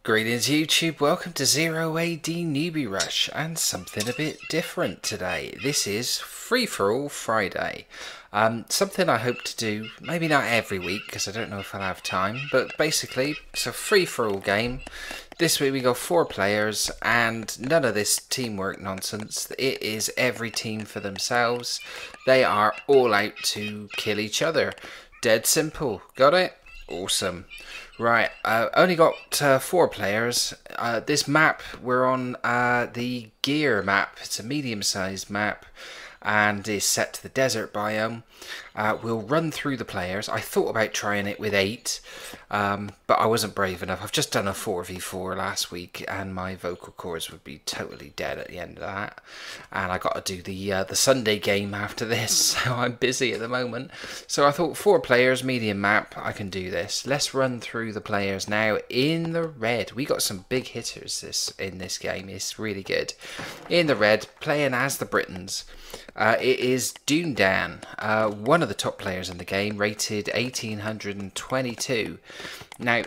Greetings YouTube, welcome to 0AD Newbie Rush and something a bit different today. This is Free For All Friday. Something I hope to do, maybe not every week because I don't know if I'll have time, but basically it's a free for all game. This week we got 4 players and none of this teamwork nonsense. It is every team for themselves. They are all out to kill each other. Dead simple. Got it? Awesome. Right, only got 4 players. This map, we're on the gear map. It's a medium-sized map and is set to the desert biome. We'll run through the players. I thought about trying it with 8, but I wasn't brave enough. I've just done a 4v4 last week and my vocal cords would be totally dead at the end of that. And I got to do the Sunday game after this, so I'm busy at the moment. So I thought 4 players, medium map, I can do this. Let's run through the players now. In the red, we got some big hitters in this game. It's really good. In the red, playing as the Britons. It is Doondan, one of the top players in the game, rated 1822. Now,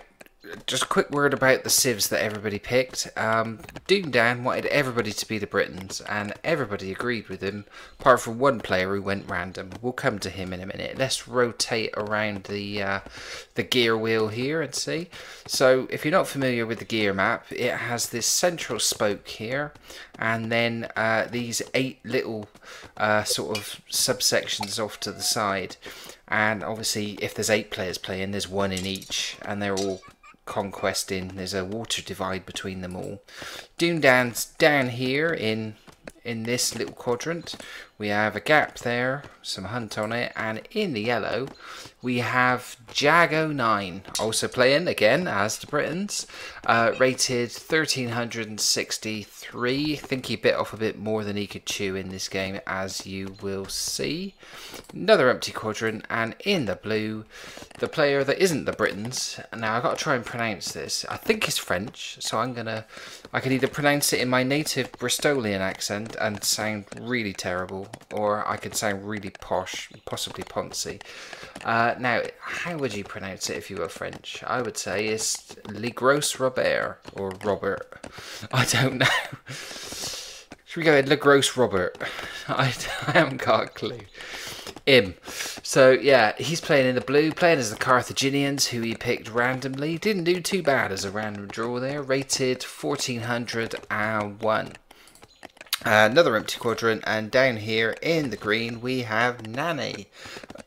just a quick word about the civs that everybody picked. Doondan wanted everybody to be the Britons, and everybody agreed with him, apart from one player who went random. We'll come to him in a minute. Let's rotate around the gear wheel here and see. So, if you're not familiar with the gear map, it has this central spoke here, and then these 8 little sort of subsections off to the side. And obviously, if there's 8 players playing, there's 1 in each, and they're all conquesting. There's a water divide between them all. Doondan's down here in this little quadrant. We have a gap there, some hunt on it, and in the yellow we have Jag09, also playing again as the Britons, rated 1363. I think he bit off a bit more than he could chew in this game, as you will see. Another empty quadrant, and in the blue, the player that isn't the Britons. Now I've got to try and pronounce this. I think it's French, so I can either pronounce it in my native Bristolian accent and sound really terrible, or I could sound really posh, possibly poncy. Now, how would you pronounce it if you were French? I would say it's Le Gros Robert, or Robert. I don't know. Should we go with Le Gros Robert? I haven't got a clue. Him. So yeah, he's playing in the blue, playing as the Carthaginians, who he picked randomly. Didn't do too bad as a random draw there. Rated 1401. Another empty quadrant, and down here in the green we have Nanny,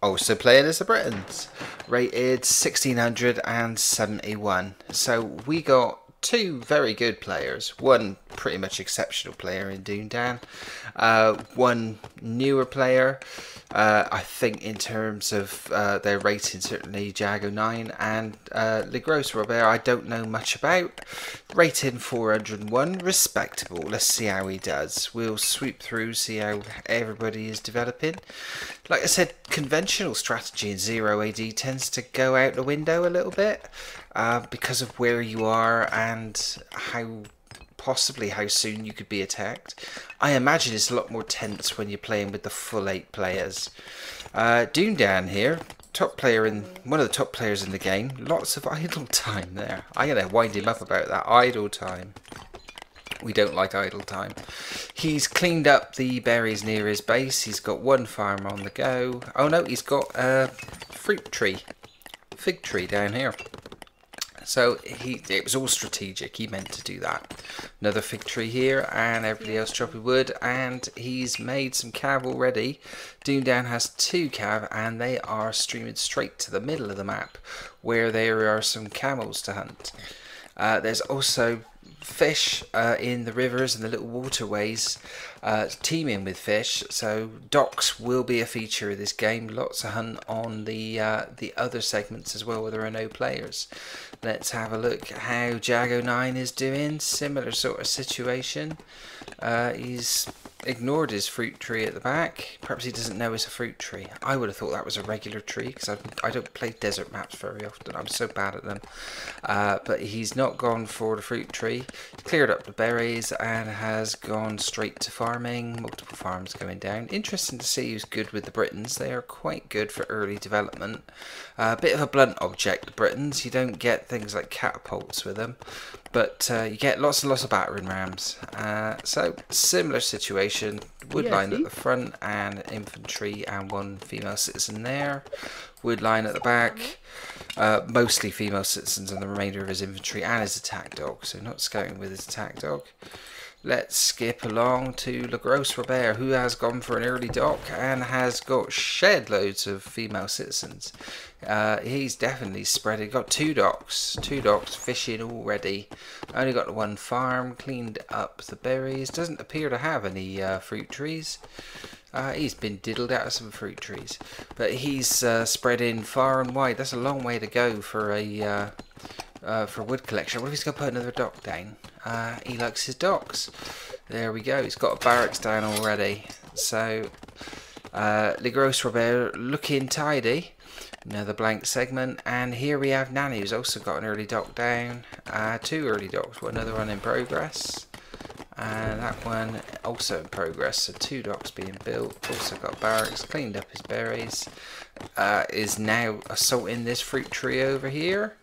also playing as the Britons, rated 1671. So we got 2 very good players, one pretty much exceptional player in Doondan, one newer player. I think in terms of their rating, certainly Jag09, and Le Gros Robert I don't know much about. Rating 401, respectable. Let's see how he does. We'll sweep through, see how everybody is developing. Like I said, conventional strategy in 0AD tends to go out the window a little bit because of where you are and possibly how soon you could be attacked. I imagine it's a lot more tense when you're playing with the full 8 players. Doondan here, top player one of the top players in the game. Lots of idle time there. I'm gonna wind him up about that idle time. We don't like idle time. He's cleaned up the berries near his base. He's got 1 farm on the go. Oh no, he's got a fig tree down here. So it was all strategic. He meant to do that. Another fig tree here, and everybody else chopping wood, and he's made some cav already. Doondan has 2 cav, and they are streaming straight to the middle of the map, where there are some camels to hunt. There's also fish in the rivers and the little waterways, teeming with fish, so docks will be a feature of this game. Lots of hunt on the other segments as well where there are no players. Let's have a look how Jag09 is doing. Similar sort of situation. He's ignored his fruit tree at the back. Perhaps he doesn't know it's a fruit tree. I would have thought that was a regular tree because I don't play desert maps very often. I'm so bad at them. But he's not gone for the fruit tree. He's cleared up the berries and has gone straight to farming. Multiple farms going down. Interesting to see who's good with the Britons. They are quite good for early development. A bit of a blunt object, the Britons. You don't get things like catapults with them. But you get lots and lots of battering rams. So, similar situation. Wood line at the front and infantry and one female citizen there. Wood line at the back. Mostly female citizens and the remainder of his infantry and his attack dog. So not scouting with his attack dog. Let's skip along to Le Gros Robert, who has gone for an early dock and has got shed loads of female citizens. He's definitely spread it. Got two docks fishing already. Only got the one farm, cleaned up the berries. Doesn't appear to have any fruit trees. He's been diddled out of some fruit trees, but he's spreading far and wide. That's a long way to go for a wood collection. What if he's going to put another dock down? He likes his docks. There we go. He's got a barracks down already. So Le Gros Robert looking tidy. Another blank segment, and here we have Nanny, who's also got an early dock down. Two early docks, another one in progress. And that one also in progress, so two docks being built. Also got barracks, cleaned up his berries. Is now assaulting this fruit tree over here.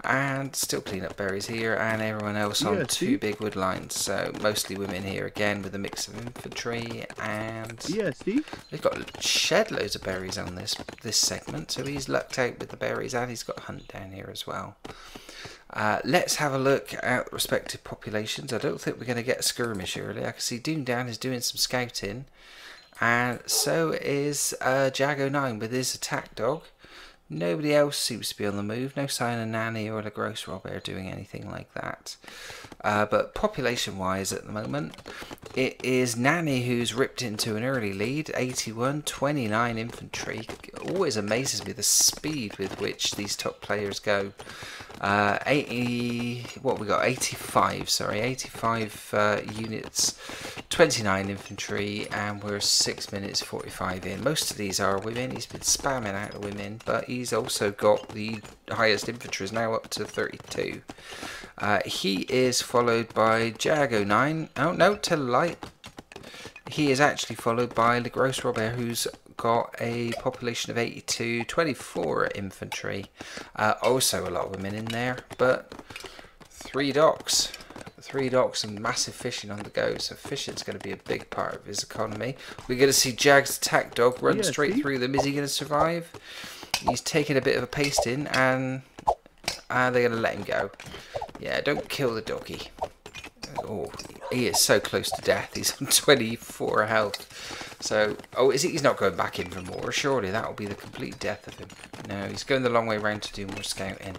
And still clean up berries here, and everyone else on two big wood lines. So mostly women here again with a mix of infantry and they've got shed loads of berries on this segment. So he's lucked out with the berries, and he's got a hunt down here as well. Let's have a look at respective populations. I don't think we're going to get a skirmish early. I can see Doomdown is doing some scouting, and so is Jag09 with his attack dog. Nobody else seems to be on the move. No sign of Nanny or Le Gros Robert doing anything like that. But population-wise at the moment, it is Nanny who's ripped into an early lead. 81, 29 infantry. It always amazes me the speed with which these top players go. 85 units, 29 infantry, and we're 6 minutes 45 in. Most of these are women. He's been spamming out the women, but he's also got the highest infantry is now up to 32. He is followed by Jag09. Oh no, tell a lie. He is actually followed by Le Gros Robert, who's got a population of 82, 24 infantry. Also a lot of women in there, but three docks and massive fishing on the go. So fishing's going to be a big part of his economy. We're going to see Jag's attack dog run straight through them. Is he going to survive? He's taking a bit of a pasting, and they're going to let him go. Yeah, don't kill the doggy. Oh, he is so close to death. He's on 24 health. So, he's not going back in for more. Surely that will be the complete death of him. No, he's going the long way round to do more scouting.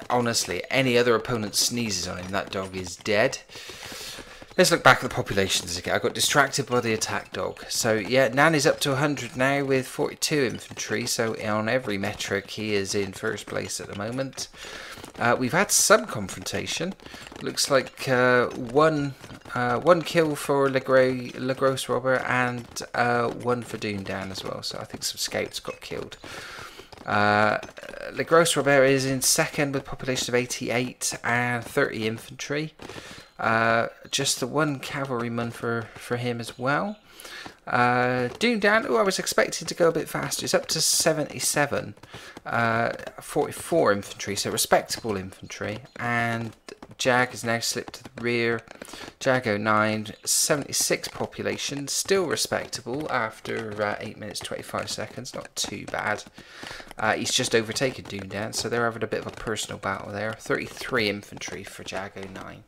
Honestly, any other opponent sneezes on him, that dog is dead. Let's look back at the populations again. I got distracted by the attack dog. So yeah, Nanny's up to 100 now with 42 infantry. So on every metric, he is in first place at the moment. We've had some confrontation. Looks like one kill for Le Gros Robert and one for Doomdown as well. So I think some scouts got killed. Le Gros Robert is in second with a population of 88 and 30 infantry. Just the one cavalryman for him as well. Doomdown, I was expecting to go a bit faster. It's up to 77, 44 infantry, so respectable infantry. And Jag has now slipped to the rear. Jag09, 76 population, still respectable after 8 minutes 25 seconds, not too bad. He's just overtaken Doomdown, so they're having a bit of a personal battle there. 33 infantry for Jag09.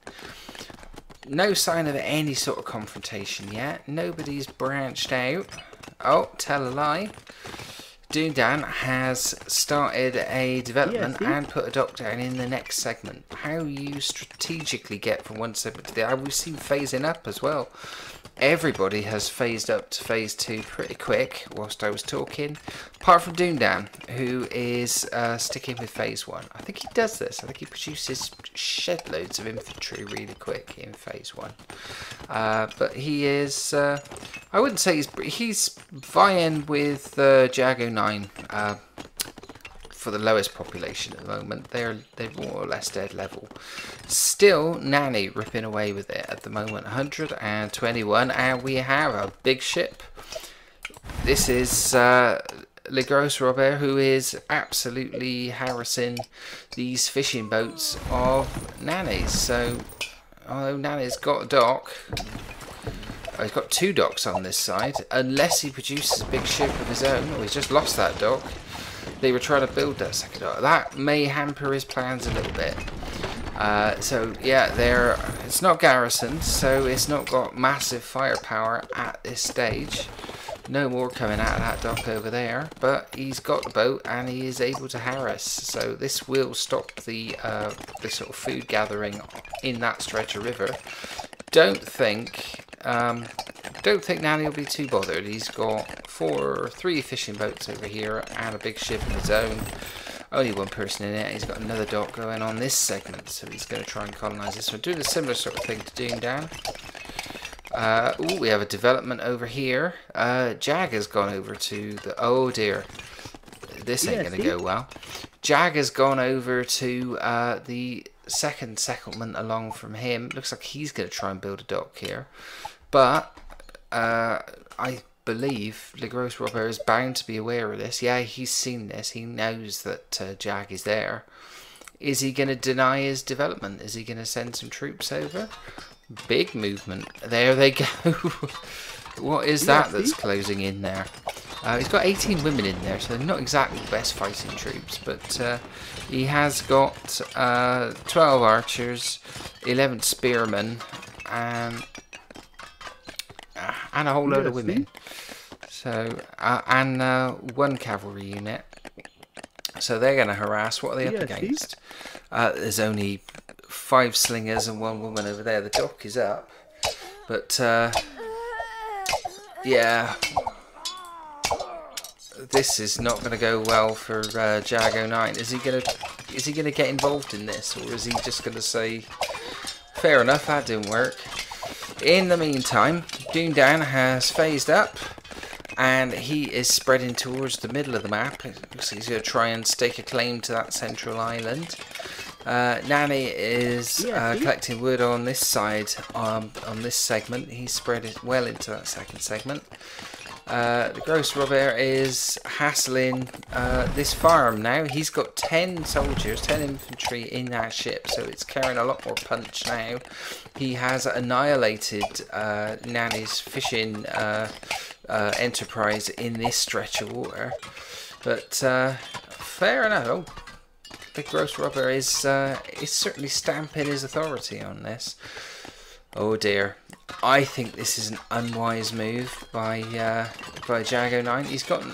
No sign of any sort of confrontation yet. Nobody's branched out. Oh, tell a lie. Doomdown has started a development and put a dock down in the next segment. How you strategically get from one segment to the other. We've seen phasing up as well. everybody has phased up to phase 2 pretty quick whilst I was talking, apart from Doondan, who is sticking with phase 1. I think he does this. I think he produces shed loads of infantry really quick in phase 1. But he is, I wouldn't say he's vying with Jago 9 for the lowest population at the moment. They're more or less dead level. Still, Nanny ripping away with it at the moment. 121, and we have a big ship. This is Le Gros Robert, who is absolutely harassing these fishing boats of Nanny's. So, although Nanny's got a dock, he's got 2 docks on this side, unless he produces a big ship of his own. Oh, he's just lost that dock. They were trying to build that second dock. That may hamper his plans a little bit. So yeah, it's not garrisoned, so it's not got massive firepower at this stage. No more coming out of that dock over there, but he's got the boat and he is able to harass. So this will stop the sort of food gathering in that stretch of river. Don't think Nanny will be too bothered. He's got 3 fishing boats over here and a big ship of his own. Only 1 person in it. He's got another dock going on this segment, so he's going to try and colonise this. We're doing a similar sort of thing to Doondan. Ooh, we have a development over here. Jag has gone over to the... Oh dear. This ain't going to go well. Jag has gone over to the second settlement along from him. Looks like he's going to try and build a dock here. But I believe Le Gros Robert is bound to be aware of this. Yeah, he's seen this. He knows that Jag is there. Is he going to deny his development? Is he going to send some troops over? Big movement. There they go. What is that that's closing in there? He's got 18 women in there, so they're not exactly the best fighting troops, but he has got 12 archers, 11 spearmen, and a whole load of women. So and 1 cavalry unit. So they're going to harass. What are they up against? There's only 5 slingers and 1 woman over there. The dock is up, but yeah, this is not going to go well for Jago 9. Is he going to get involved in this, or is he just going to say, fair enough, that didn't work? In the meantime, Doondan has phased up, and he is spreading towards the middle of the map. Looks like he's going to try and stake a claim to that central island. Nanny is collecting wood on this side, on this segment. He's spread it well into that second segment. The Gros Robert is hassling this farm now. He's got 10 soldiers, 10 infantry in that ship, so it's carrying a lot more punch now. He has annihilated Nanny's fishing enterprise in this stretch of water. But fair enough. Oh, the Gros Robert is certainly stamping his authority on this. Oh dear. I think this is an unwise move by Jago 9. He's got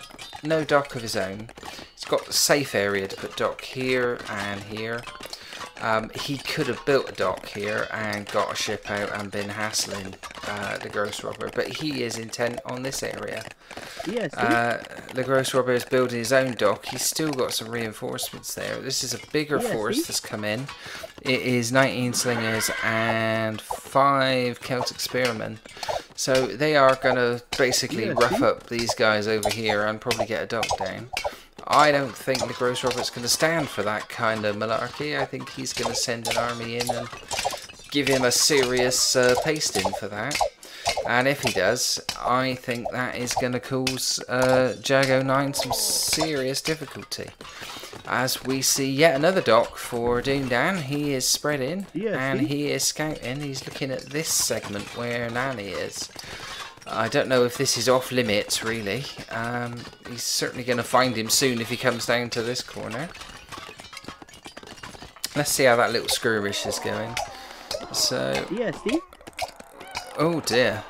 no dock of his own. He's got a safe area to put dock here and here. He could have built a dock here and got a ship out and been hassling the Gros Robert, but he is intent on this area. Yes. The Gros Robert is building his own dock. He's still got some reinforcements there. This is a bigger force that's come in. It is 19 slingers and 5 Celtic spearmen. So they are going to basically rough up these guys over here and probably get a dock down. I don't think the Gros Robert's going to stand for that kind of malarkey. I think he's going to send an army in and give him a serious pasting for that. And if he does, I think that is going to cause Jago 9 some serious difficulty. As we see yet another dock for Doondan. He is spread in and he is scouting. He's looking at this segment where Nanny is. I don't know if this is off limits, really. He's certainly going to find him soon if he comes down to this corner. Let's see how that little skirmish is going. So, oh dear.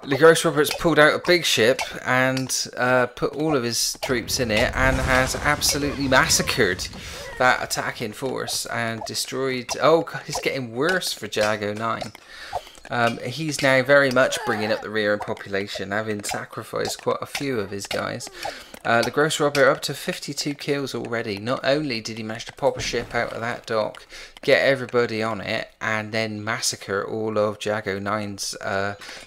Le Gros Robert's pulled out a big ship and put all of his troops in it and has absolutely massacred that attacking force and destroyed. Oh, God, it's getting worse for Jago 9. He's now very much bringing up the rear in population, having sacrificed quite a few of his guys. The Gross Robber up to 52 kills already. Not only did he manage to pop a ship out of that dock, get everybody on it, and then massacre all of Jago 9's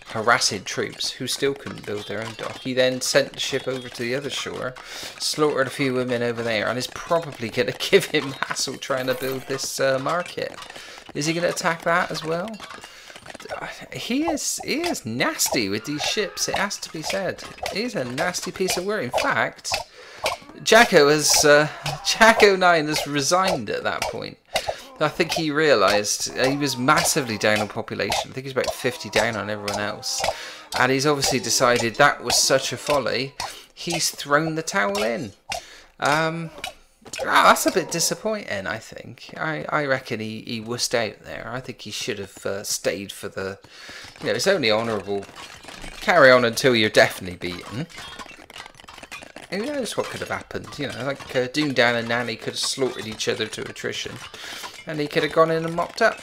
harassing troops, who still couldn't build their own dock. He then sent the ship over to the other shore, slaughtered a few women over there, and is probably going to give him hassle trying to build this market. Is he going to attack that as well? He is nasty with these ships, it has to be said. He's a nasty piece of work. In fact, Jago 9 has resigned at that point. I think he realised he was massively down on population. I think he's about 50 down on everyone else. And he's obviously decided that was such a folly, he's thrown the towel in. That's a bit disappointing, I think. I reckon he wussed out there. I think he should have stayed for the... You know, it's only honourable. Carry on until you're definitely beaten. Who knows what could have happened? You know, like Doomdown and Nanny could have slaughtered each other to attrition. And he could have gone in and mopped up.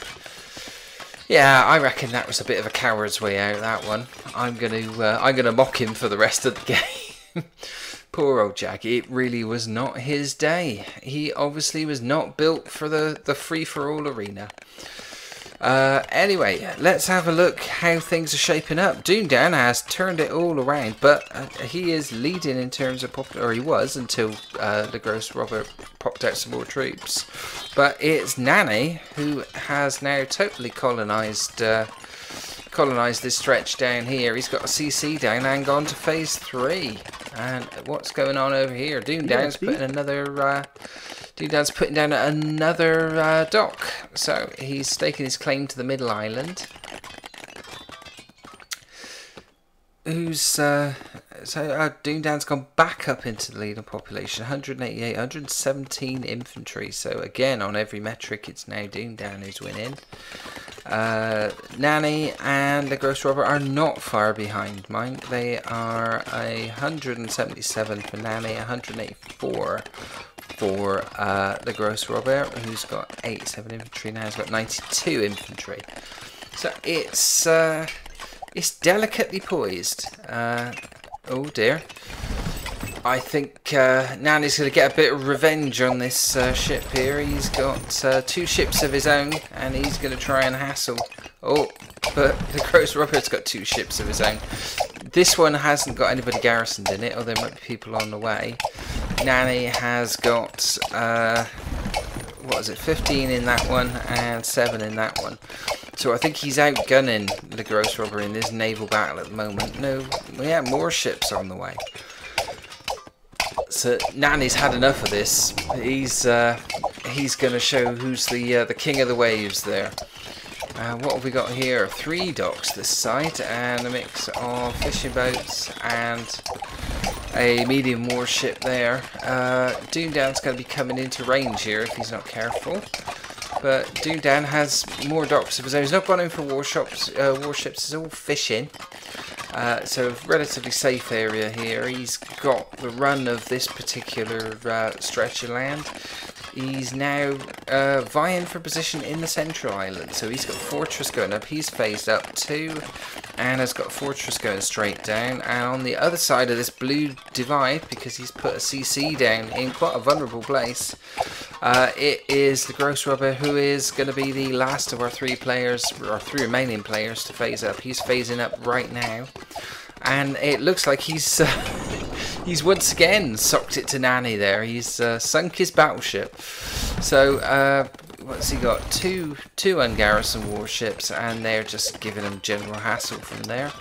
Yeah, I reckon that was a bit of a coward's way out, that one. I'm gonna mock him for the rest of the game. Poor old Jack, it really was not his day. He obviously was not built for the free-for-all arena. Anyway, let's have a look how things are shaping up. Doomdown has turned it all around, but he is leading in terms of or he was until the Gross Robber popped out some more troops. But it's Nanny who has now totally colonised this stretch down here. He's got a CC down and gone to phase 3. And what's going on over here? Doomdown's putting down another dock. So he's staking his claim to the middle island. Doomdown's gone back up into the lead on population. 188, 117 infantry. So again, on every metric, it's now Doomdown who's winning. Nanny and the Gross Robber are not far behind, mind. They are 177 for Nanny, 184 for the Gross Robber, who's got 87 infantry now. He's got 92 infantry. So it's delicately poised. Oh dear. I think Nanny's going to get a bit of revenge on this ship here. He's got 2 ships of his own, and he's going to try and hassle. Oh, but the Gross Robber's got 2 ships of his own. This one hasn't got anybody garrisoned in it, or there might be people on the way. Nanny has got, 15 in that one, and 7 in that one. So I think he's outgunning the Gross Robber in this naval battle at the moment. No, we have more ships on the way. So Nanny's had enough of this. He's going to show who's the king of the waves there. What have we got here? 3 docks this side, and a mix of fishing boats and a medium warship there. Doomdown's going to be coming into range here if he's not careful. But Doomdown has more docks of his own. He's not gone in for warships. It's all fishing. So relatively safe area here. He's got the run of this particular stretch of land. He's now vying for position in the central island. So he's got fortress going up. He's phased up too, and has got fortress going straight down. And on the other side of this blue divide, because he's put a CC down in quite a vulnerable place, it is the Gross Robber who is going to be the last of our 3 players, or 3 remaining players to phase up. He's phasing up right now, and it looks like he's once again socked it to Nanny there. He's sunk his battleship. So what's he got? Two ungarrisoned warships, and they're just giving him general hassle from there.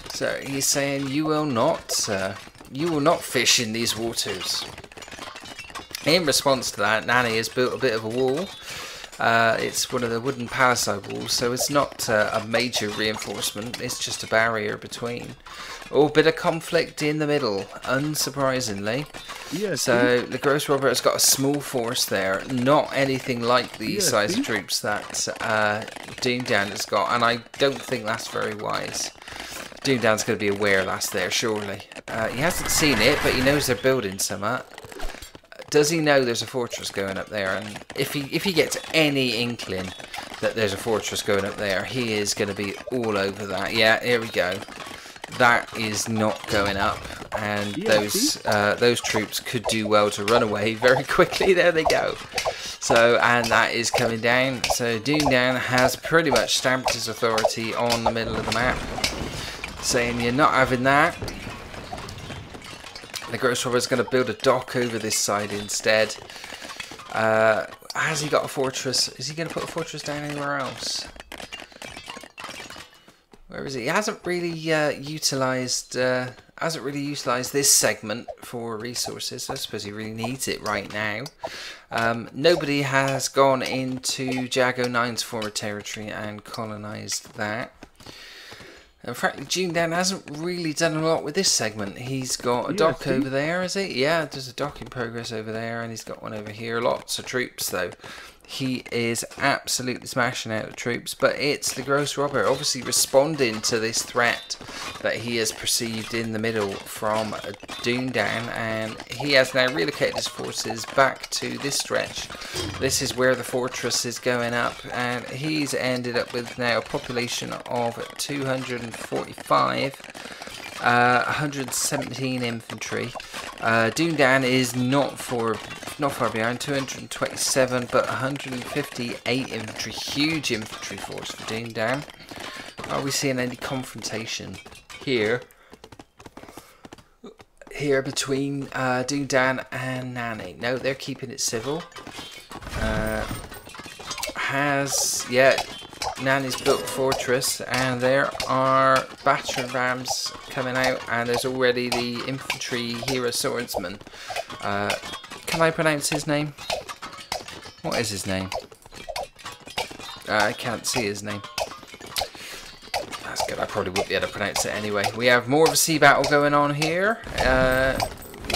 So he's saying, you will not fish in these waters. In response to that, Nanny has built a bit of a wall. It's one of the wooden palisade walls, so it's not a major reinforcement, it's just a barrier between. Oh, bit of conflict in the middle, unsurprisingly. Yes. So the Gross Robber has got a small force there, not anything like the size of troops that Doomdown has got, and I don't think that's very wise. Doomdown's going to be aware that's there, surely. He hasn't seen it, but he knows they're building some up. Does he know there's a fortress going up there? And if he gets any inkling that there's a fortress going up there, he is going to be all over that. Yeah, here we go. That is not going up, and those troops could do well to run away very quickly. There they go. So, and that is coming down. So Doondan has pretty much stamped his authority on the middle of the map, saying you're not having that. The Gross Robber is going to build a dock over this side instead. Has he got a fortress? Is he going to put a fortress down anywhere else? Where is he? He hasn't really utilised this segment for resources. I suppose he really needs it right now. Nobody has gone into Jago 9's former territory and colonised that. And frankly, Doondan hasn't really done a lot with this segment. He's got a dock over there, is it? Yeah, there's a dock in progress over there, and he's got one over here. Lots of troops, though. He is absolutely smashing out the troops, but it's the Gross Robber obviously responding to this threat that he has perceived in the middle from Doondan, and he has now relocated his forces back to this stretch. This is where the fortress is going up, and he's ended up with now a population of 245. 117 infantry. Doondan is not far behind, 227, but 158 infantry. Huge infantry force for Doondan. Are we seeing any confrontation here between Doondan and Nani? No, they're keeping it civil. Nani's built a fortress, and there are battering rams coming out, and there's already the infantry hero swordsman. Can I pronounce his name? What is his name? I can't see his name. That's good. I probably wouldn't be able to pronounce it anyway. We have more of a sea battle going on here. Well,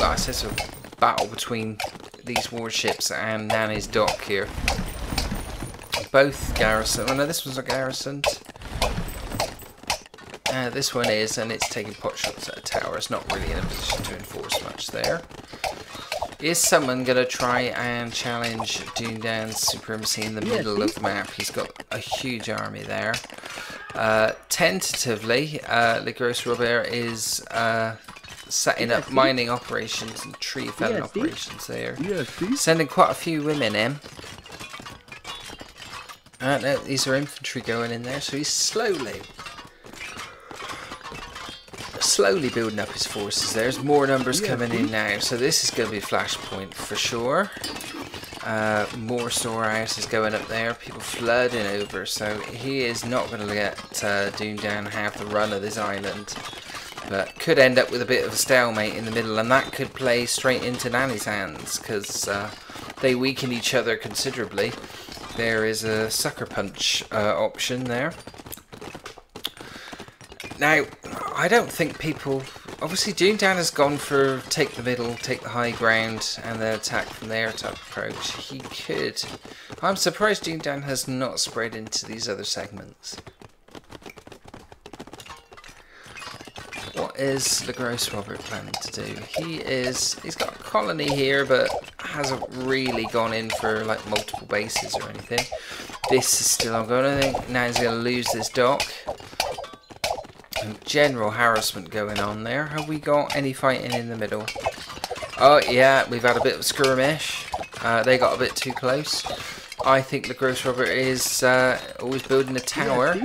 I said a battle between these warships and Nani's dock here. Both garrison. Oh no, this one's not garrisoned. This one is, and it's taking pot shots at a tower. It's not really in a position to enforce much there. Is someone going to try and challenge Doondan's supremacy in the middle of the map? He's got a huge army there. Tentatively, the Gross Robber is setting up mining operations and tree felling operations there. Sending quite a few women in. No, these are infantry going in there, so he's slowly building up his forces. There's more numbers coming in now, so this is going to be a flashpoint for sure. More storehouses going up there, people flooding over, so he is not going to let Doondan have the run of this island, but could end up with a bit of a stalemate in the middle, and that could play straight into Nani's hands, because they weaken each other considerably. There is a sucker punch option there. Now, I don't think people... Obviously, Doondan has gone for take the middle, take the high ground, and then attack from there type approach. He could... I'm surprised Doondan has not spread into these other segments. What is the Gross Robber planning to do? He's got a colony here, but hasn't really gone in for like multiple bases or anything. This is still ongoing. I think now he's going to lose this dock. General harassment going on there. Have we got any fighting in the middle? Oh yeah, we've had a bit of a skirmish. They got a bit too close. I think the Gross Robber is always building a tower.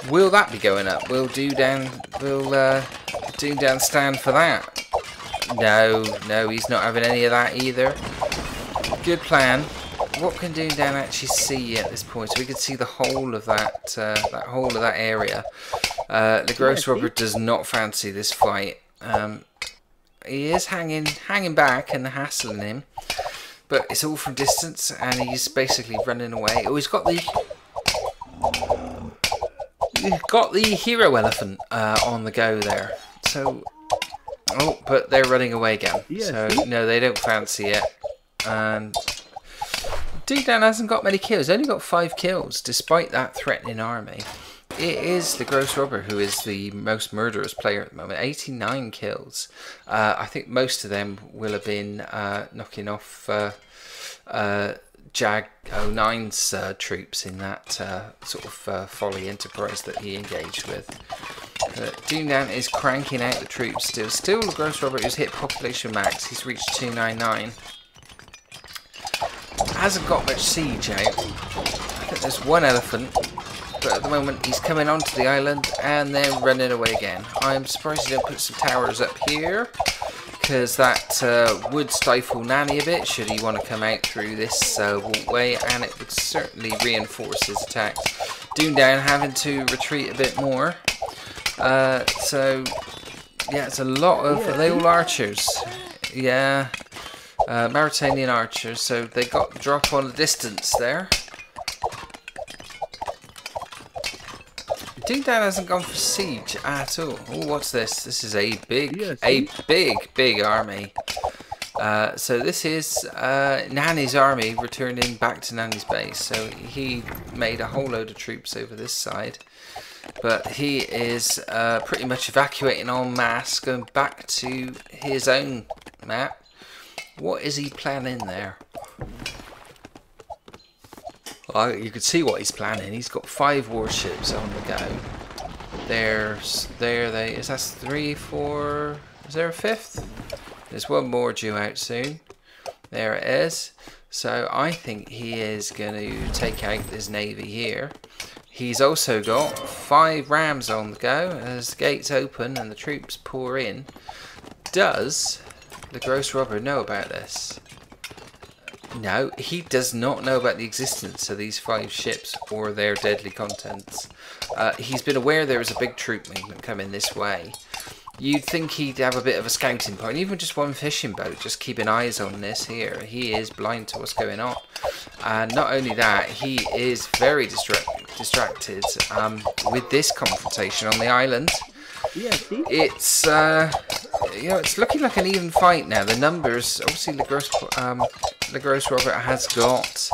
Will that be going up? Will Doondan stand for that? No, he's not having any of that either. Good plan. What can Doondan actually see at this point? So we can see the whole of that area. The Gross Robber does not fancy this fight. He is hanging back and hassling him, but it's all from distance, and he's basically running away. Oh, he's got the hero elephant on the go there. So, oh, but they're running away again. So no, they don't fancy it. And Doondan hasn't got many kills. Only got 5 kills, despite that threatening army. it is the Gross Robber who is the most murderous player at the moment. 89 kills. I think most of them will have been knocking off Jag 09's troops in that sort of folly enterprise that he engaged with. Doomdan is cranking out the troops still. Still the Gross Robber who's hit population max. He's reached 299. Hasn't got much siege out. I think there's one elephant, but at the moment he's coming onto the island and they're running away again. I'm surprised he didn't put some towers up here, because that would stifle Nanny a bit should he want to come out through this walkway, and it would certainly reinforce his attacks. Doomdan having to retreat a bit more. So yeah, it's a lot of they all archers. Yeah. Mauritanian archers, so they got the drop on the distance there. Doomdan hasn't gone for siege at all. Oh, what's this? This is a big army. So this is Nanny's army returning back to Nanny's base. So he made a whole load of troops over this side, but he is pretty much evacuating en masse, going back to his own map. What is he planning there? Well, you can see what he's planning. He's got 5 warships on the go. Is that 3, 4? Is there a 5th? There's one more due out soon. There it is. So I think he is going to take out this navy here. He's also got 5 rams on the go as the gates open and the troops pour in. Does the Gross Robber know about this? No, he does not know about the existence of these 5 ships or their deadly contents. He's been aware there is a big troop movement coming this way. You'd think he'd have a bit of a scouting point, even just one fishing boat, just keeping eyes on this here. He is blind to what's going on. And not only that, he is very distracted with this confrontation on the island. It's it's looking like an even fight now. The numbers, obviously, the Gross Robber has got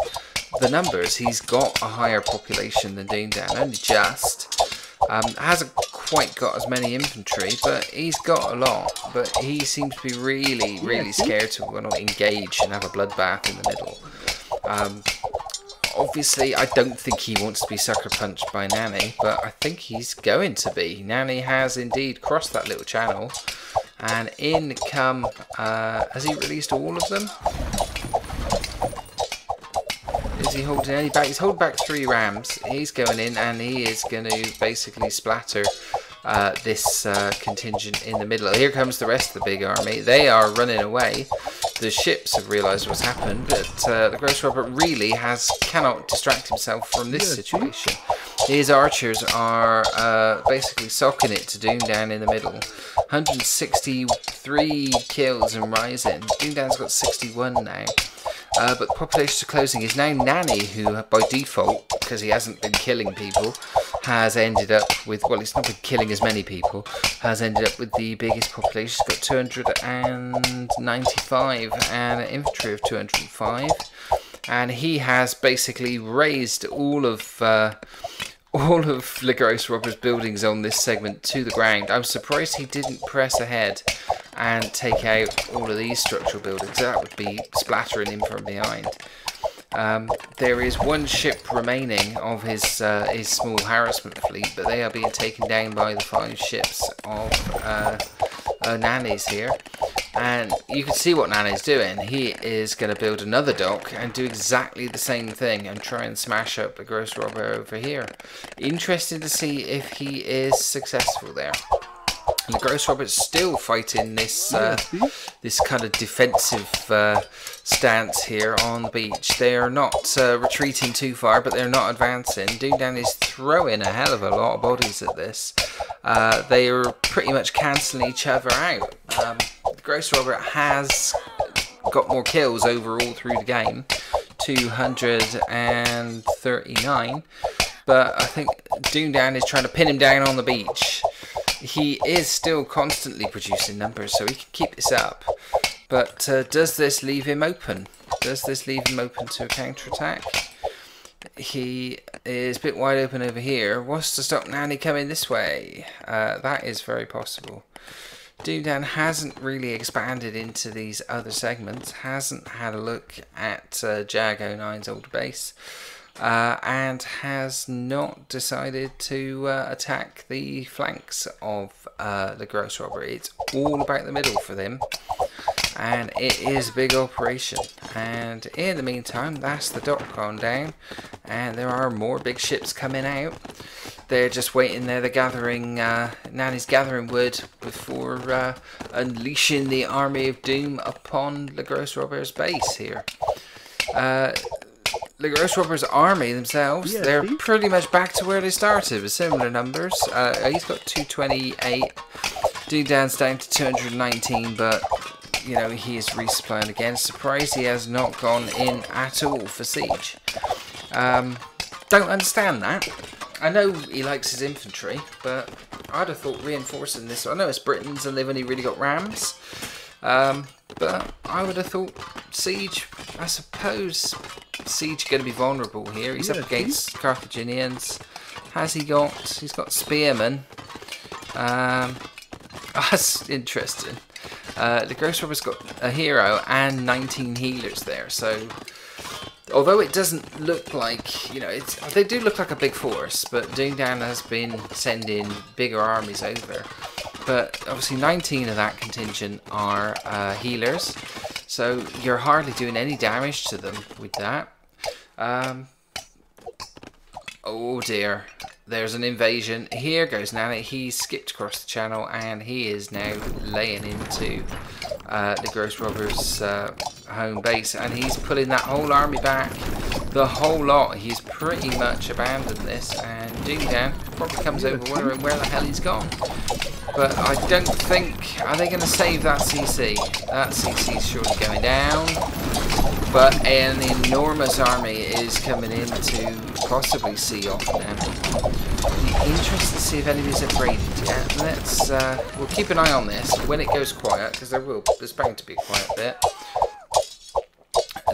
the numbers. He's got a higher population than Doomdan, only just. Hasn't quite got as many infantry, but he's got a lot. But he seems to be really scared to want to engage and have a bloodbath in the middle. Obviously, I don't think he wants to be sucker punched by Nanny, but I think he's going to be. Nanny has indeed crossed that little channel, and in come. Has he released all of them? Is he holding any back? He's holding back 3 rams. He's going in, and he is going to basically splatter this contingent in the middle. Here comes the rest of the big army. They are running away. The ships have realised what's happened, but the Gross Robber really cannot distract himself from this situation. His archers are basically socking it to Doomdan in the middle. 163 kills and rising. Doomdan's got 61 now. But the population closing is now Nanny, who by default, because he hasn't been killing people, has ended up with, well, he's not been killing as many people, has ended up with the biggest population. He's got 295 and an infantry of 205. And he has basically raised all of the Gross Robber's buildings on this segment to the ground. I'm surprised he didn't press ahead and take out all of these structural buildings. That would be splattering him from behind. There is 1 ship remaining of his small harassment fleet, but they are being taken down by the 5 ships of Nanny's here. And you can see what Nanny's doing. He is going to build another dock and do exactly the same thing and try and smash up the Gross Robber over here. Interested to see if he is successful there. And the Gross Robber's still fighting this this kind of defensive stance here on the beach. They are not retreating too far, but they're not advancing. Doomdan is throwing a hell of a lot of bodies at this. They are pretty much cancelling each other out. The Gross Robber has got more kills overall through the game, 239, but I think Doomdan is trying to pin him down on the beach. He is still constantly producing numbers, so he can keep this up. But does this leave him open? Does this leave him open to a counterattack? he is a bit wide open over here. Wants to stop Nanny coming this way. That is very possible. Doomdan hasn't really expanded into these other segments, hasn't had a look at Jag09's older base, and has not decided to attack the flanks of the Gross Robber. It's all about the middle for them, and it is a big operation. And in the meantime, that's the dot gone down, and there are more big ships coming out. They're just waiting there. They're gathering, Nanny's gathering wood before unleashing the army of doom upon the Gross Robber's base here. The Gross Robber's army themselves, they're pretty much back to where they started with similar numbers. He's got 228. Doomdan's down to 219, but you know, he is resupplying again. Surprised he has not gone in at all for siege. Don't understand that. I know he likes his infantry, but I'd have thought reinforcing this. I know it's Britons and they've only really got rams, but I would have thought siege. I suppose siege going to be vulnerable here. He's up against Carthaginians. Has he got? He's got spearmen. That's interesting. The Gross Robber's got a hero and 19 healers there, so. Although it doesn't look like, you know, they do look like a big force, but Doomdan has been sending bigger armies over. But obviously 19 of that contingent are healers, so you're hardly doing any damage to them with that. Oh dear, there's an invasion. Here goes Nanny. He skipped across the channel and he is now laying into the Gross Robber's home base, and he's pulling that whole army back, the whole lot. He's pretty much abandoned this, and Doomdan probably comes over wondering where the hell he's gone. But I don't think, are they going to save that CC? That CC is surely going down, but an enormous army is coming in to possibly see off now. Be interested to see if anybody's upgraded yet. Let's we'll keep an eye on this when it goes quiet, because there's bound to be a quiet bit.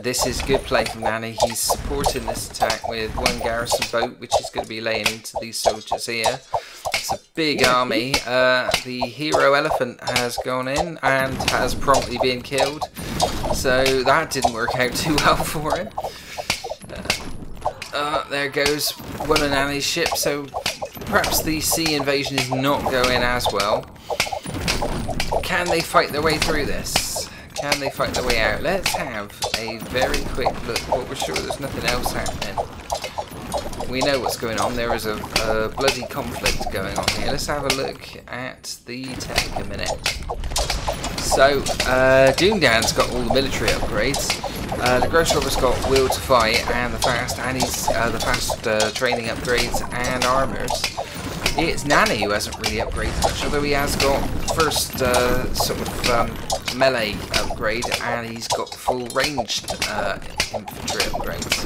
This is good play from Nanny. He's supporting this attack with one garrison boat, which is going to be laying into these soldiers here. It's a big army. The hero elephant has gone in and has promptly been killed, so that didn't work out too well for him. There goes one of Nanny's ships, so perhaps the sea invasion is not going as well. Can they fight their way through this? Can they fight their way out? Let's have a very quick look, but we're sure there's nothing else happening. We know what's going on. There is a bloody conflict going on here. Let's have a look at the tech a minute. So, Doomdan's got all the military upgrades. The Gross Robber's got Will to Fight and the fast, and he's the fast training upgrades and armors. It's Nanny who hasn't really upgraded much, although he has got first sort of melee upgrade, and he's got full ranged infantry upgrades.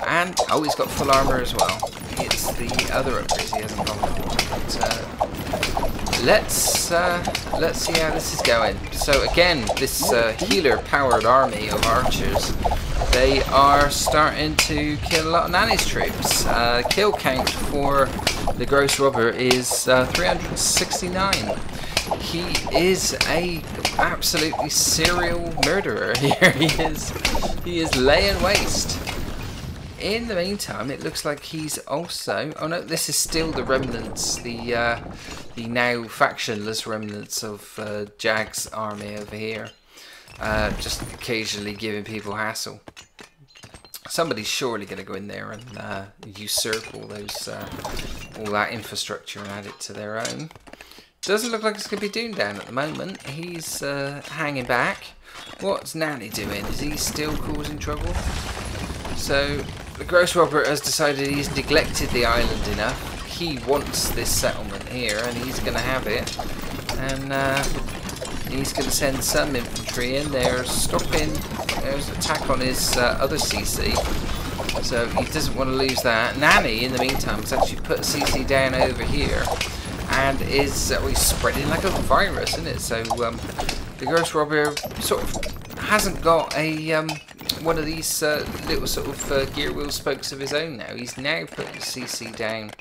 And oh, he's got full armor as well. It's the other upgrades he hasn't gone for. But let's see how this is going. So again, this healer-powered army of archers, they are starting to kill a lot of Nanny's troops. Kill count for the Gross Robber is 369. He is a absolutely serial murderer here. He is laying waste. In the meantime, it looks like he's also... Oh no, this is still the remnants, the now factionless remnants of Jag's army over here. Just occasionally giving people hassle. Somebody's surely going to go in there and usurp all those, all that infrastructure and add it to their own. Doesn't look like it's going to be Doomdan at the moment. He's hanging back. What's Nanny doing? Is he still causing trouble? So the Gross Robber has decided he's neglected the island enough. He wants this settlement here, and he's going to have it. And he's going to send some infantry in there, stopping. There's an attack on his other CC, so he doesn't want to lose that. Nanny, in the meantime, has actually put a CC down over here, and is he's spreading like a virus, isn't it? So the Gross Robber sort of hasn't got a one of these little sort of gear wheel spokes of his own now. He's now putting CC down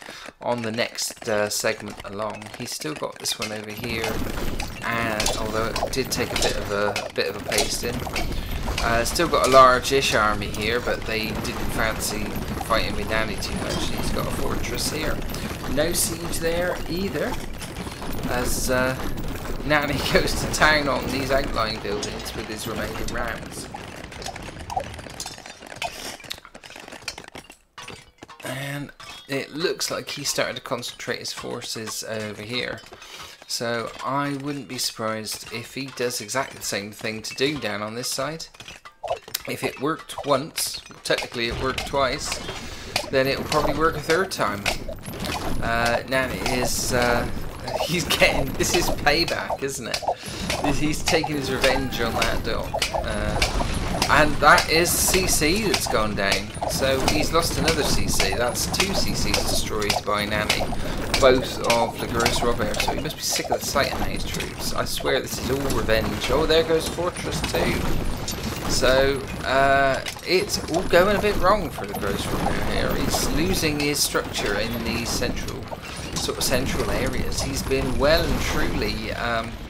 on the next segment along. He's still got this one over here, and although it did take a bit of a pasting. Still got a large-ish army here, but they didn't fancy fighting with Nanny too much. He's got a fortress here. No siege there either, as Nanny goes to town on these outlying buildings with his remaining rounds. And it looks like he started to concentrate his forces over here. So I wouldn't be surprised if he does exactly the same thing to do down on this side. If it worked once, technically it worked twice, then it will probably work a third time. Nanny is, he's getting, this is payback, isn't it? He's taking his revenge on that dog. And that is CC that's gone down. So he's lost another CC. That's 2 CCs destroyed by Nanny. Both of the Gross Robber. So he must be sick of the sight of Nanny's troops. I swear this is all revenge. Oh, there goes Fortress 2. So it's all going a bit wrong for the Gross Robber here. He's losing his structure in these central areas. He's been well and truly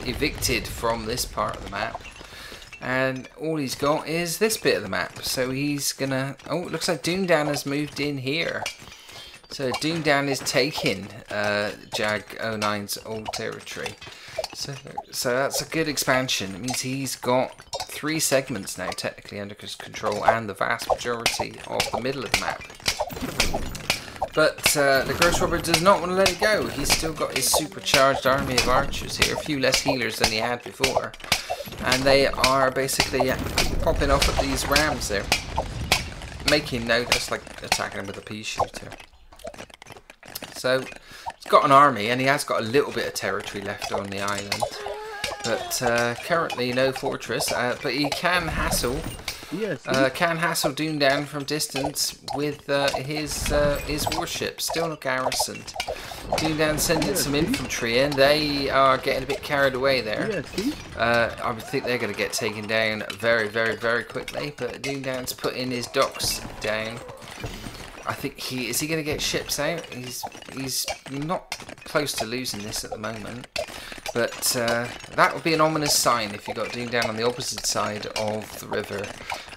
evicted from this part of the map. And all he's got is this bit of the map. So he's gonna... Oh, it looks like Doomdown has moved in here. So Doomdown is taking Jag 09's old territory. So that's a good expansion. It means he's got 3 segments now technically under his control, and the vast majority of the middle of the map. But the Gross Robber does not want to let it go. He's still got his supercharged army of archers here, a few less healers than he had before. And they are basically popping off at these rams there, making notice, like attacking them with a pea shooter. So he's got an army, and he has got a little bit of territory left on the island, but currently no fortress. But he can hassle. Yes. Can hassle Doomdown from distance with his warships. Still not garrisoned. Doomdown sending some infantry in. They are getting a bit carried away there. I would think they're going to get taken down very, very, very quickly. But Doomdown's putting his docks down. I think is he going to get ships out? He's not close to losing this at the moment. But that would be an ominous sign if you got Doomdown on the opposite side of the river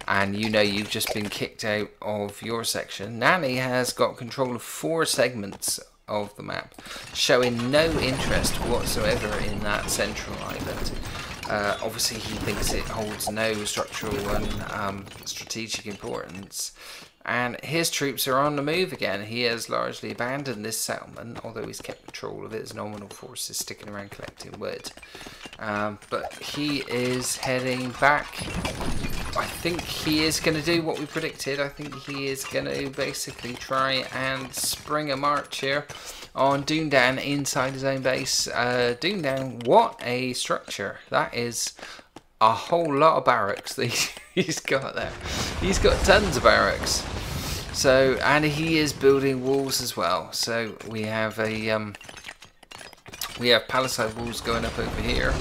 and you know you've just been kicked out of your section. Nanny has got control of 4 segments of the map, showing no interest whatsoever in that central island. Obviously he thinks it holds no structural and strategic importance. And his troops are on the move again. He has largely abandoned this settlement, although he's kept control of it. His nominal forces sticking around collecting wood. But he is heading back. I think he is going to do what we predicted. I think he is going to basically try and spring a march here on Doomdown inside his own base. Doomdown, what a structure. That is a whole lot of barracks that he's got there. He's got tons of barracks. So, and he is building walls as well. So we have palisade walls going up over here.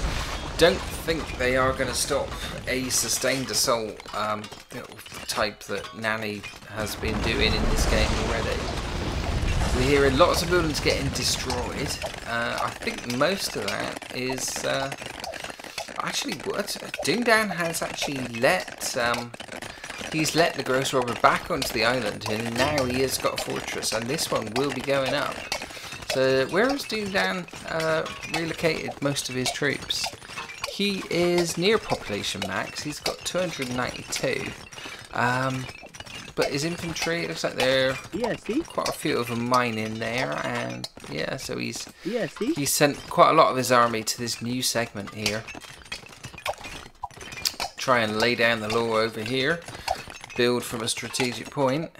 Don't think they are going to stop a sustained assault type that Nanny has been doing in this game already. We're hearing lots of buildings getting destroyed. I think most of that is actually what Doomdown has actually let he's let the Gross Robber back onto the island, and now he has got a fortress, and this one will be going up. So where has Doomdown relocated most of his troops? He is near population max. He's got 292. But his infantry, it looks like there quite a few of them mining there, and yeah, so he's sent quite a lot of his army to this new segment here. Try and lay down the law over here, build from a strategic point.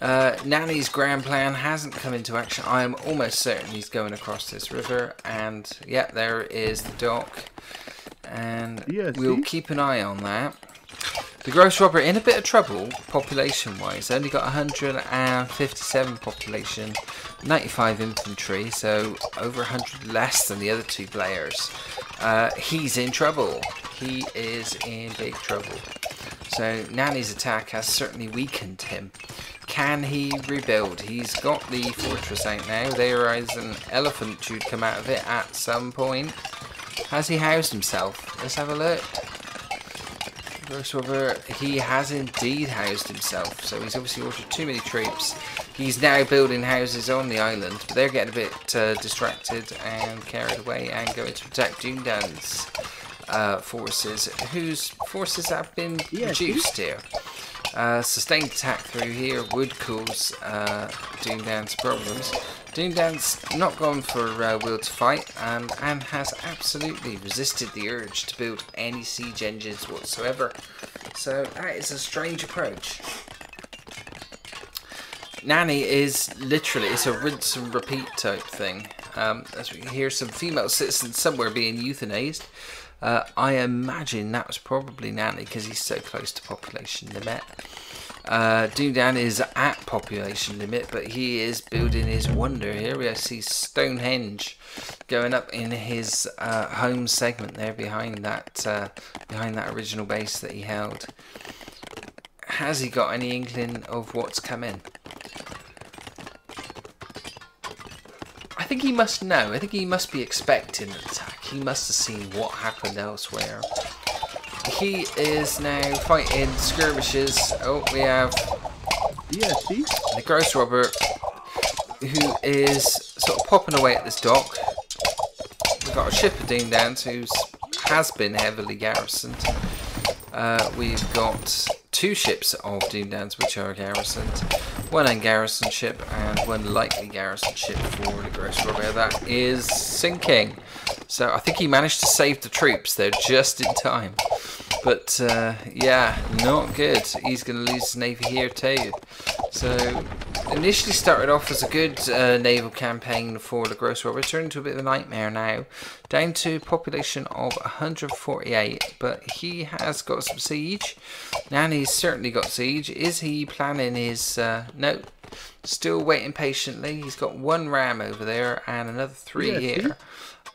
Nanny's grand plan hasn't come into action. I am almost certain he's going across this river, and yeah, there is the dock, and we'll keep an eye on that. The Gross Robber in a bit of trouble population wise. Only got 157 population, 95 infantry, so over 100 less than the other 2 players. He's in trouble. He is in big trouble. So Nani's attack has certainly weakened him. Can he rebuild? He's got the fortress out now. There is an elephant due to come out of it at some point. Has he housed himself? Let's have a look. He has indeed housed himself, so he's obviously ordered too many troops. He's now building houses on the island, but they're getting a bit distracted and carried away and going to protect Dundan's forces, whose forces have been reduced here. Sustained attack through here would cause Dundan's problems. Dundan's not gone for will to fight and has absolutely resisted the urge to build any siege engines whatsoever. So that is a strange approach. Nani is literally, it's a rinse and repeat type thing. As we can hear some female citizens somewhere being euthanized. I imagine that was probably Nani because he's so close to population limit. Dundan is at population limit, but he is building his wonder here. We see Stonehenge going up in his home segment there behind that original base that he held. Has he got any inkling of what's coming? I think he must know. I think he must be expecting an attack. He must have seen what happened elsewhere. He is now fighting skirmishes. Oh, we have the Gross Robber, who is sort of popping away at this dock. We've got a ship of Dundans who has been heavily garrisoned. We've got 2 ships of Dundans which are garrisoned. 1 ungarrisoned ship and 1 lightly garrisoned ship for the Gross Robber. That is sinking. So I think he managed to save the troops there just in time. But yeah, not good. He's going to lose his navy here too. So initially started off as a good naval campaign for the Gross Robber. Turned into a bit of a nightmare now. Down to population of 148. But he has got some siege. Nani's certainly got siege. Is he planning his... no. Still waiting patiently. He's got 1 ram over there and another 3 here.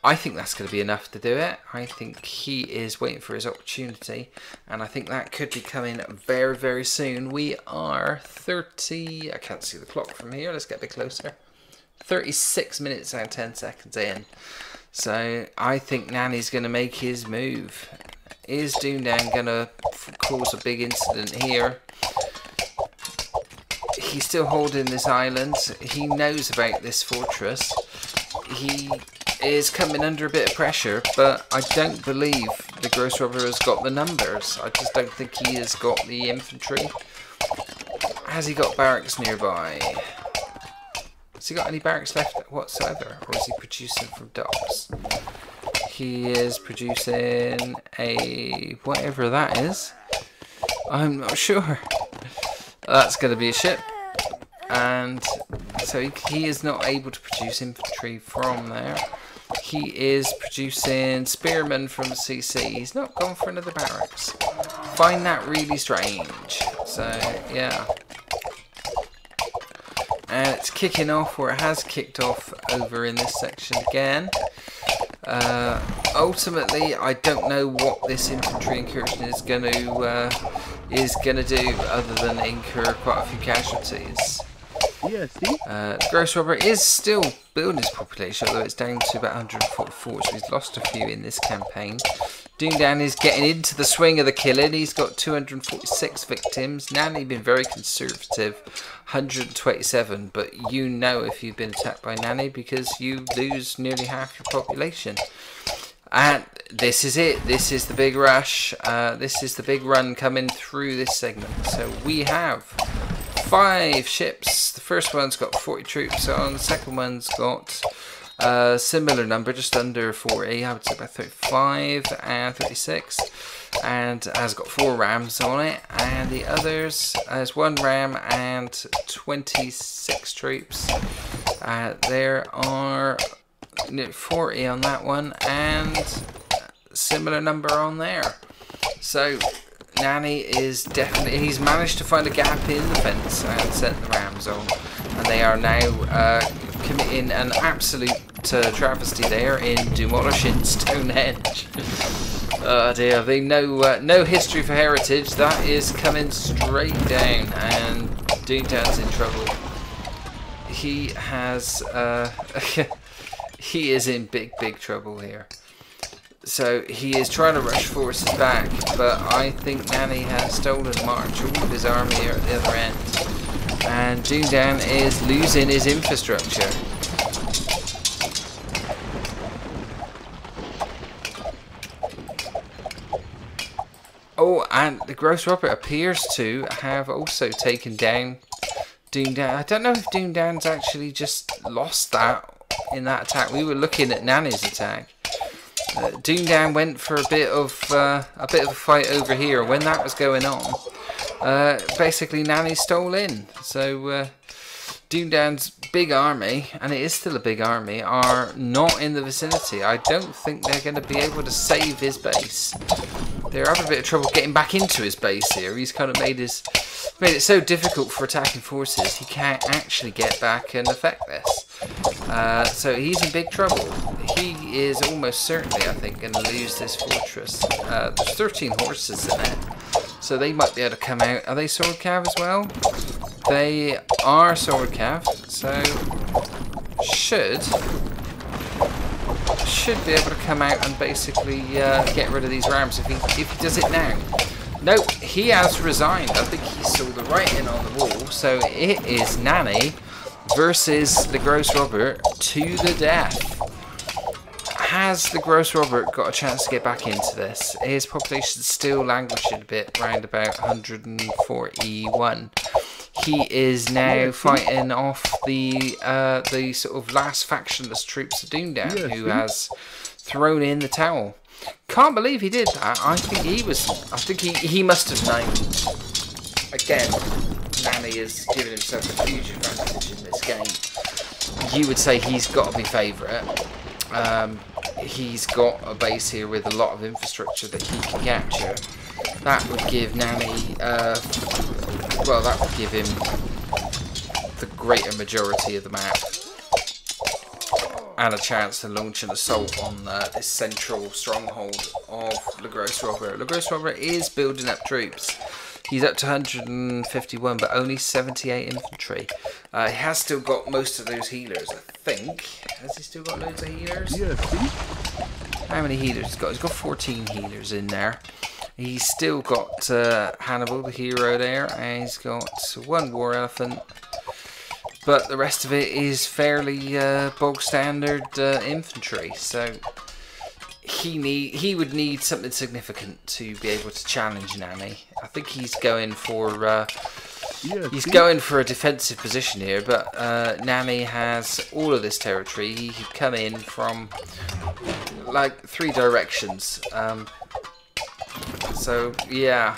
I think that's going to be enough to do it. I think he is waiting for his opportunity, and I think that could be coming very, very soon. We are 30... I can't see the clock from here. Let's get a bit closer. 36 minutes and 10 seconds in. So I think Nani's going to make his move. Is Dundan going to cause a big incident here? He's still holding this island. He knows about this fortress. He is coming under a bit of pressure, but I don't believe the Gross Robber has got the numbers. I just don't think he has got the infantry. Has he got barracks nearby? Has he got any barracks left whatsoever, or is he producing from docks? He is producing a whatever that is. I'm not sure. That's going to be a ship. And so he is not able to produce infantry from there. He is producing spearmen from the CC. He's not gone for another barracks. Find that really strange. So, yeah. And it's kicking off, or it has kicked off over in this section again. Ultimately, I don't know what this infantry incursion is going to do other than incur quite a few casualties. Gross Robber is still building his population, although it's down to about 144, so he's lost a few in this campaign. Dundan is getting into the swing of the killing. He's got 246 victims. Nani been very conservative, 127, but you know if you've been attacked by Nani because you lose nearly half your population. And this is it. This is the big rush. This is the big run coming through this segment. So we have 5 ships. The first one's got 40 troops on. The second one's got a similar number, just under 40. I would say about 35 and 36. And has got 4 rams on it. And the others has 1 ram and 26 troops. There are 40 on that one and similar number on there. So Nani is definitely, he's managed to find a gap in the fence and sent the rams on, and they are now committing an absolute travesty there in demolishing Stonehenge. Oh dear, they no history for heritage. That is coming straight down, and Doontown's in trouble. He has he is in big trouble here. So he is trying to rush forces back, but I think Nanny has stolen March. All of his army are at the other end, and Doontown is losing his infrastructure. Oh, and the Gross Robert appears to have also taken down Doontown. I don't know if Doontown's actually just lost that in that attack. We were looking at Nanny's attack. Doontown went for a bit of a fight over here. When that was going on, basically Nanny stole in. So Doontown's big army, and it is still a big army, are not in the vicinity. I don't think they're going to be able to save his base. They're having a bit of trouble getting back into his base here. He's kind of made it so difficult for attacking forces. He can't actually get back and affect this. So he's in big trouble. He is almost certainly, I think, going to lose this fortress. There's 13 horses in it, so they might be able to come out. Are they sword cav as well? They are sword cav, so should be able to come out and basically get rid of these rams if he does it now. Nope, he has resigned. I think he saw the writing on the wall. So it is Nanny versus the Gross Robert to the death. Has the Gross Robert got a chance to get back into this? His population is still languishing a bit, around about 141. He is now fighting off the sort of last factionless troops of Doontown, who has thrown in the towel. Can't believe he did that. I think he must have known. Again, Nanny has given himself a huge advantage in this game. You would say he's got to be favourite. He's got a base here with a lot of infrastructure that he can capture. That would give Nanny, well, that would give him the greater majority of the map and a chance to launch an assault on this central stronghold of Le Gross Robert. Le Gross Robert is building up troops. He's up to 151, but only 78 infantry. He has still got most of those healers, I think. Has he still got loads of healers? Yeah. How many healers he's got? He's got 14 healers in there. He's still got Hannibal, the hero there, and he's got one war elephant. But the rest of it is fairly bog standard infantry. So he would need something significant to be able to challenge Nanny. I think he's going for a defensive position here, but Nanny has all of this territory. He could come in from like 3 directions. So yeah,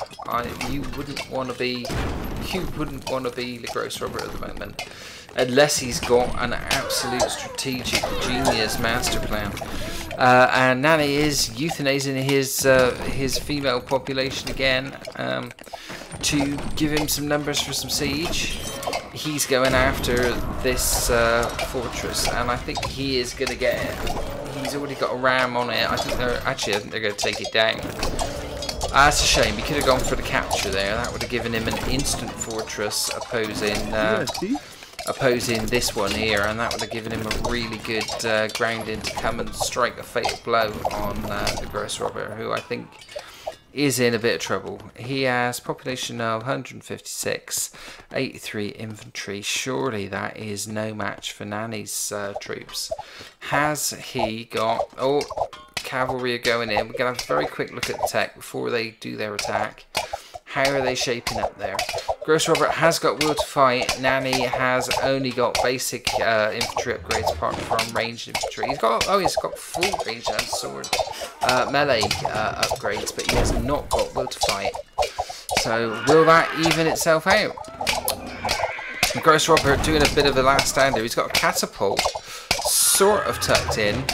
you wouldn't want to be Le Gross Robert at the moment, unless he's got an absolute strategic genius master plan. And Nanny is euthanizing his female population again to give him some numbers for some siege. He's going after this fortress, and I think he is going to get it. He's already got a ram on it. I think they're going to take it down. That's a shame. He could have gone for the capture there. That would have given him an instant fortress opposing this one here, and that would have given him a really good grounding to come and strike a fatal blow on the Gross Robert, who I think is in a bit of trouble. He has population of 156, 83 infantry. Surely that is no match for Nanny's troops. Has he got... Oh, cavalry are going in. We're going to have a very quick look at the tech before they do their attack. How are they shaping up there? Gross Robert has got will to fight. Nanny has only got basic infantry upgrades apart from ranged infantry. He's got full range and sword melee upgrades, but he has not got will to fight. So will that even itself out? Gross Robert doing a bit of a last stand here. He's got a catapult sort of tucked in,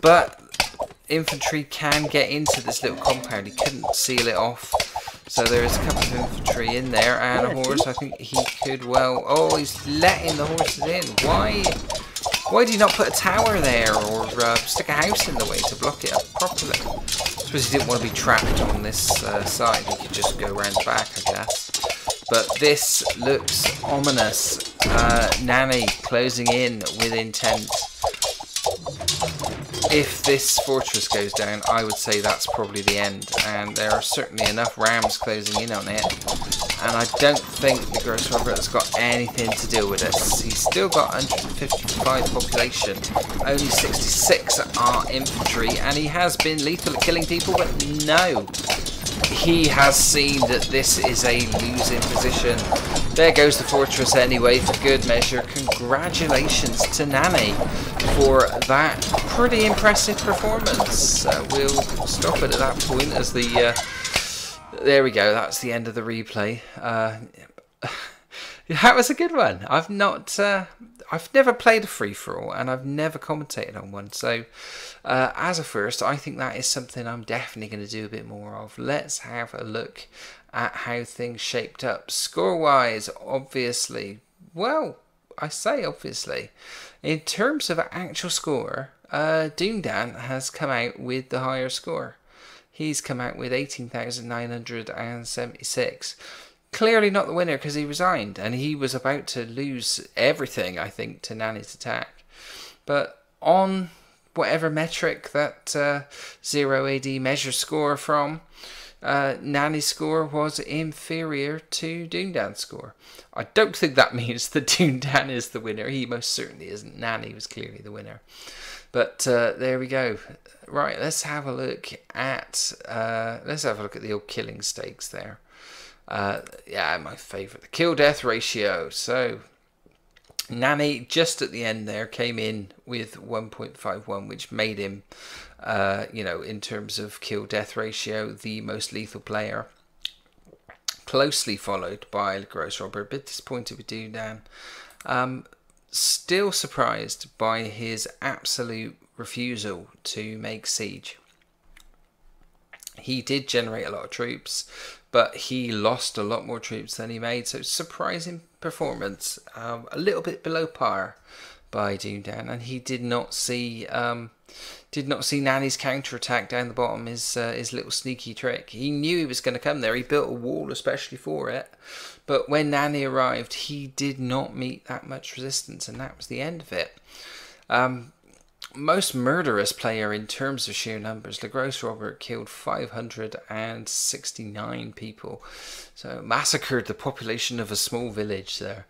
but infantry can get into this little compound. He couldn't seal it off. So there is a couple of infantry in there and a horse. I think he could well... Oh, he's letting the horses in. Why do you not put a tower there or stick a house in the way to block it up properly? suppose he didn't want to be trapped on this side. He could just go around the back, I guess. But this looks ominous. Nani closing in with intent. If this fortress goes down, I would say that's probably the end. And there are certainly enough rams closing in on it. And I don't think the Gross Robert's got anything to do with this. He's still got 155 population. Only 66 are infantry. And he has been lethal at killing people, but no. He has seen that this is a losing position. There goes the fortress anyway, for good measure. Congratulations to Nani for that pretty impressive performance. We'll stop it at that point as the... there we go, that's the end of the replay. That was a good one. I've never played a free-for-all, and I've never commentated on one. So, as a first, I think that is something I'm definitely going to do a bit more of. Let's have a look at how things shaped up. Score-wise, obviously, well, I say obviously. In terms of actual score, Doomdan has come out with the higher score. He's come out with 18,976. Clearly not the winner because he resigned and he was about to lose everything, I think, to Nani's attack. But on whatever metric that Zero AD measures score from, Nani's score was inferior to Doomdan's score. I don't think that means that Doomdan is the winner. He most certainly isn't. Nani was clearly the winner. But there we go. Right, let's have a look at the old killing stakes there. Yeah, my favourite, the kill-death ratio. So, Nani, just at the end there, came in with 1.51, which made him, in terms of kill-death ratio, the most lethal player. Closely followed by Gross Robber. A bit disappointed with Doomdan. Still surprised by his absolute refusal to make siege. He did generate a lot of troops, but he lost a lot more troops than he made. So surprising performance, a little bit below par by Doomdan, and he did not see Nani's counterattack down the bottom. His little sneaky trick. He knew he was going to come there. He built a wall especially for it, but when Nani arrived, he did not meet that much resistance, and that was the end of it. Most murderous player in terms of sheer numbers, the Gross Robert killed 569 people, so massacred the population of a small village there.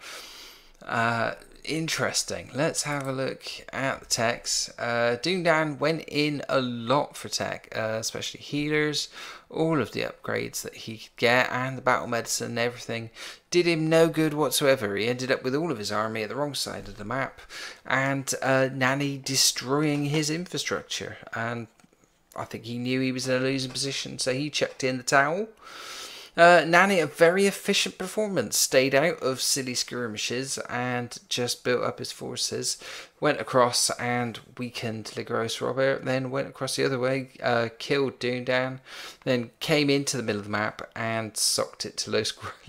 Interesting. Let's have a look at the techs. Doomdan went in a lot for tech, especially healers. All of the upgrades that he could get and the battle medicine and everything did him no good whatsoever. He ended up with all of his army at the wrong side of the map, and Nani destroying his infrastructure. And I think he knew he was in a losing position, so he chucked in the towel. Nani, a very efficient performance, stayed out of silly skirmishes and just built up his forces, went across and weakened Le Gros Robert, then went across the other way, killed Doomdan, then came into the middle of the map and socked it to Le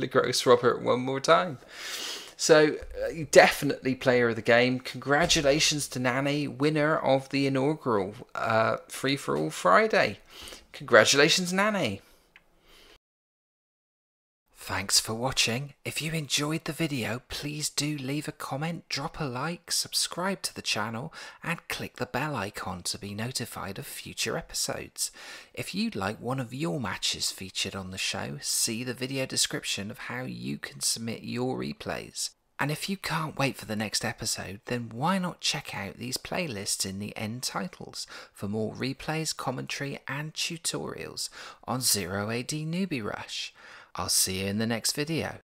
Gros Robert one more time. So, definitely player of the game. Congratulations to Nani, winner of the inaugural Free-for-All Friday. Congratulations, Nani. Thanks for watching. If you enjoyed the video, please do leave a comment, drop a like, subscribe to the channel and click the bell icon to be notified of future episodes. If you'd like one of your matches featured on the show, see the video description of how you can submit your replays. And if you can't wait for the next episode, then why not check out these playlists in the end titles for more replays, commentary and tutorials on Zero AD Newbie Rush. I'll see you in the next video.